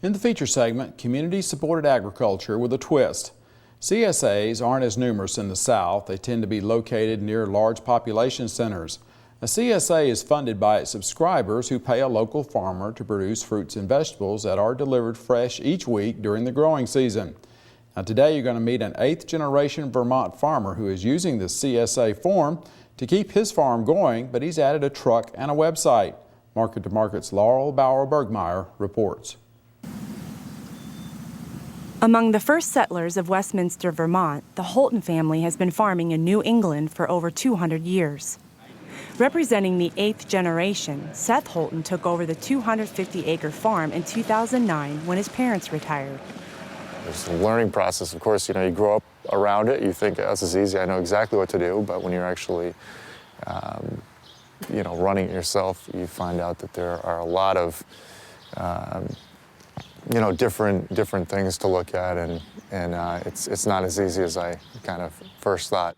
In the feature segment, community-supported agriculture with a twist. CSAs aren't as numerous in the South. They tend to be located near large population centers. A CSA is funded by its subscribers who pay a local farmer to produce fruits and vegetables that are delivered fresh each week during the growing season. Now today you're going to meet an 8th generation Vermont farmer who is using the CSA form to keep his farm going, but he's added a truck and a website. Market to Market's Laurel Bauer-Bergmeyer reports. Among the first settlers of Westminster, Vermont, the Holton family has been farming in New England for over 200 years. Representing the 8th generation, Seth Holton took over the 250-acre farm in 2009 when his parents retired. It's a learning process. Of course, you grow up around it. You think, oh, this is easy. I know exactly what to do. But when you're actually, running it yourself, you find out that there are a lot of, different things to look at, and it's not as easy as I kind of first thought.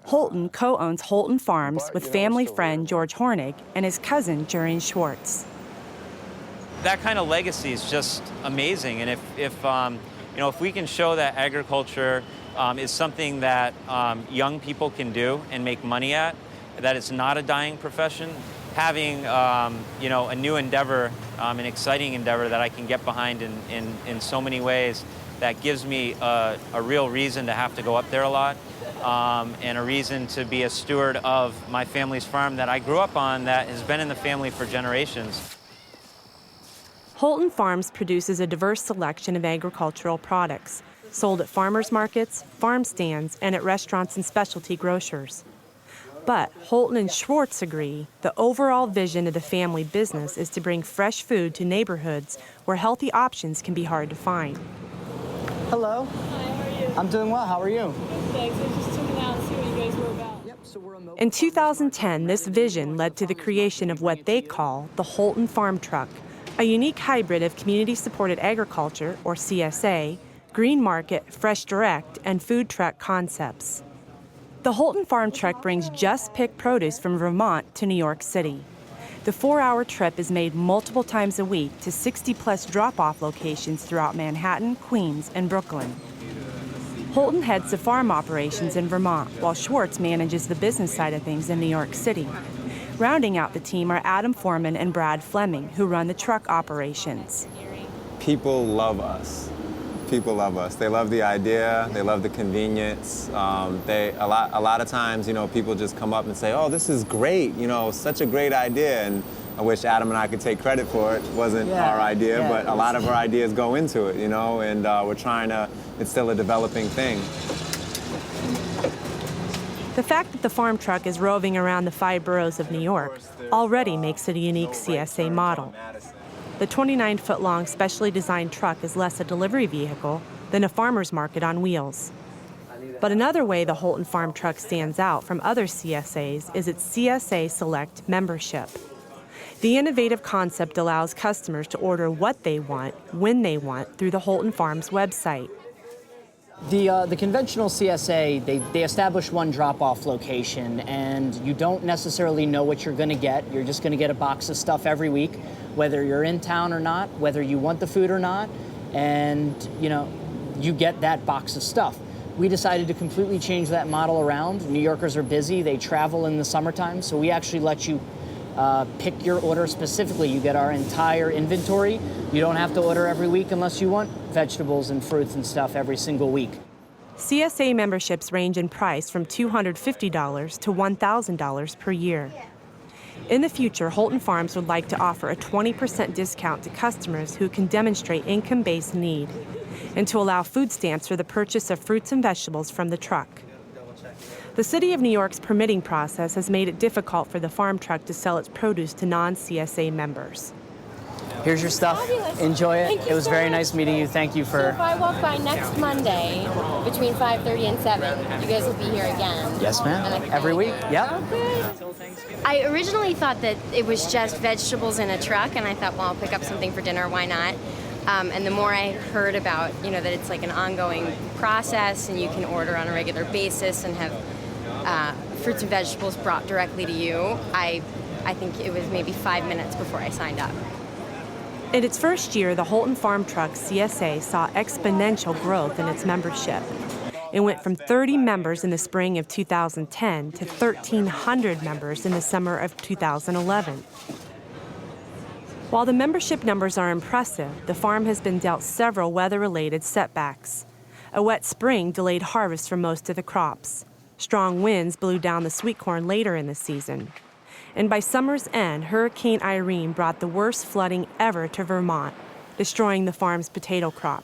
Holton co-owns Holton Farms with family friend George Hornig and his cousin Jurian Schwartz. That kind of legacy is just amazing, and if we can show that agriculture is something that young people can do and make money at, that it's not a dying profession, having a new endeavor, an exciting endeavor that I can get behind in so many ways, that gives me a real reason to have to go up there a lot, and a reason to be a steward of my family's farm that I grew up on, that has been in the family for generations. Holton Farms produces a diverse selection of agricultural products, sold at farmers markets, farm stands, and at restaurants and specialty grocers. But Holton and Schwartz agree the overall vision of the family business is to bring fresh food to neighborhoods where healthy options can be hard to find. Hello. Hi, how are you? I'm doing well. How are you? Thanks. I was just tuning out to see what you guys were about. In 2010, this vision led to the creation of what they call the Holton Farm Truck, a unique hybrid of community-supported agriculture, or CSA, green market, fresh direct, and food truck concepts. The Holton Farm Truck brings just-picked produce from Vermont to New York City. The 4-hour trip is made multiple times a week to 60-plus drop-off locations throughout Manhattan, Queens, and Brooklyn. Holton heads the farm operations in Vermont, while Schwartz manages the business side of things in New York City. Rounding out the team are Adam Foreman and Brad Fleming, who run the truck operations. People love us. People love us. They love the idea. They love the convenience. A lot of times, people just come up and say, "Oh, this is great. Such a great idea." And I wish Adam and I could take credit for it. It wasn't our idea, but a lot of our ideas go into it, and we're trying to. It's still a developing thing. The fact that the farm truck is roving around the 5 boroughs of New York already makes it a unique CSA model. The 29-foot-long specially designed truck is less a delivery vehicle than a farmer's market on wheels. But another way the Holton Farm Truck stands out from other CSAs is its CSA Select membership. The innovative concept allows customers to order what they want, when they want, through the Holton Farms website. The conventional CSA, they establish one drop-off location, and you don't necessarily know what you're going to get. You're just going to get a box of stuff every week, whether you're in town or not, whether you want the food or not, and you get that box of stuff. We decided to completely change that model around. New Yorkers are busy, they travel in the summertime, so we actually let you pick your order specifically. You get our entire inventory. You don't have to order every week unless you want vegetables and fruits and stuff every single week. CSA memberships range in price from $250 to $1,000 per year. In the future, Holton Farms would like to offer a 20% discount to customers who can demonstrate income-based need, and to allow food stamps for the purchase of fruits and vegetables from the truck. The City of New York's permitting process has made it difficult for the farm truck to sell its produce to non-CSA members. Here's your stuff. Fabulous. Enjoy it. Thank you It was so very much. nice meeting you. Thank you for... So if I walk by next Monday between 5:30 and 7, you guys will be here again? Yes, ma'am. Every week. Yep. Oh, good. I originally thought that it was just vegetables in a truck, and I thought, well, I'll pick up something for dinner, why not? And the more I heard about, that it's like an ongoing process and you can order on a regular basis and have fruits and vegetables brought directly to you, I think it was maybe 5 minutes before I signed up. In its first year, the Holton Farm Truck CSA saw exponential growth in its membership. It went from 30 members in the spring of 2010 to 1,300 members in the summer of 2011. While the membership numbers are impressive, the farm has been dealt several weather-related setbacks. A wet spring delayed harvest for most of the crops. Strong winds blew down the sweet corn later in the season. And by summer's end, Hurricane Irene brought the worst flooding ever to Vermont, destroying the farm's potato crop.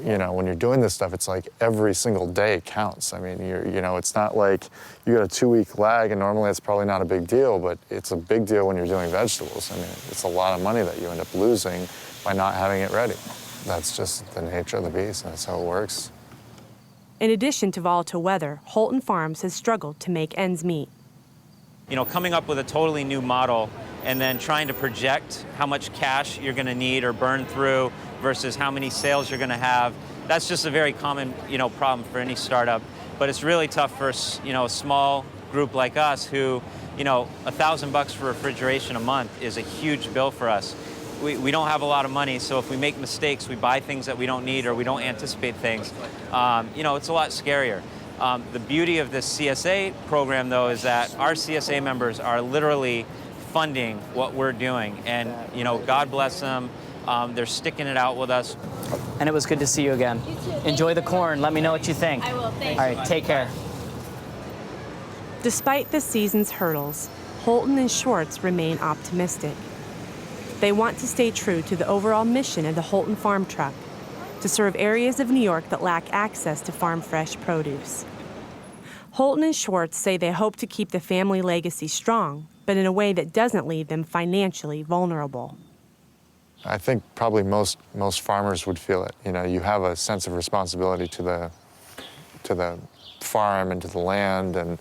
You know, when you're doing this stuff, it's like every single day counts. I mean, it's not like you got a 2-week lag, and normally it's probably not a big deal, but it's a big deal when you're doing vegetables. I mean, it's a lot of money that you end up losing by not having it ready. That's just the nature of the beast, and that's how it works. In addition to volatile weather, Holton Farms has struggled to make ends meet. You know, coming up with a totally new model and then trying to project how much cash you're going to need or burn through versus how many sales you're going to have, that's just a very common, problem for any startup. But it's really tough for, a small group like us who, $1,000 for refrigeration a month is a huge bill for us. We don't have a lot of money, so if we make mistakes, we buy things that we don't need or we don't anticipate things, it's a lot scarier. The beauty of this CSA program, though, is that our CSA members are literally funding what we're doing. And, God bless them. They're sticking it out with us. And it was good to see you again. You too. Enjoy the corn. Let me know what you think. I will. Thanks. All right, take care. Despite the season's hurdles, Holton and Schwartz remain optimistic. They want to stay true to the overall mission of the Holton Farm Truck, to serve areas of New York that lack access to farm fresh produce. Holton and Schwartz say they hope to keep the family legacy strong, but in a way that doesn't leave them financially vulnerable. I think probably most farmers would feel it. You have a sense of responsibility to the farm and to the land, and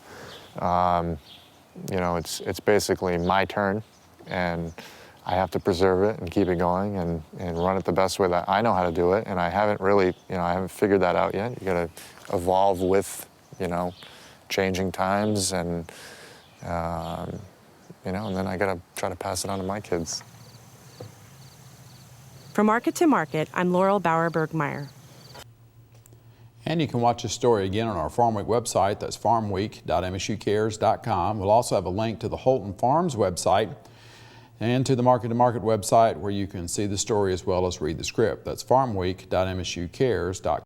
it's basically my turn, and I have to preserve it and keep it going and run it the best way that I know how to do it. And I haven't really, I haven't figured that out yet. You got to evolve with, changing times, and and then I got to try to pass it on to my kids. From Market to Market, I'm Laurel Bauer-Bergmeyer. And you can watch this story again on our Farmweek website. That's farmweek.msucares.com. We'll also have a link to the Holton Farms website and to the Market to Market website, where you can see the story as well as read the script. That's farmweek.msucares.com.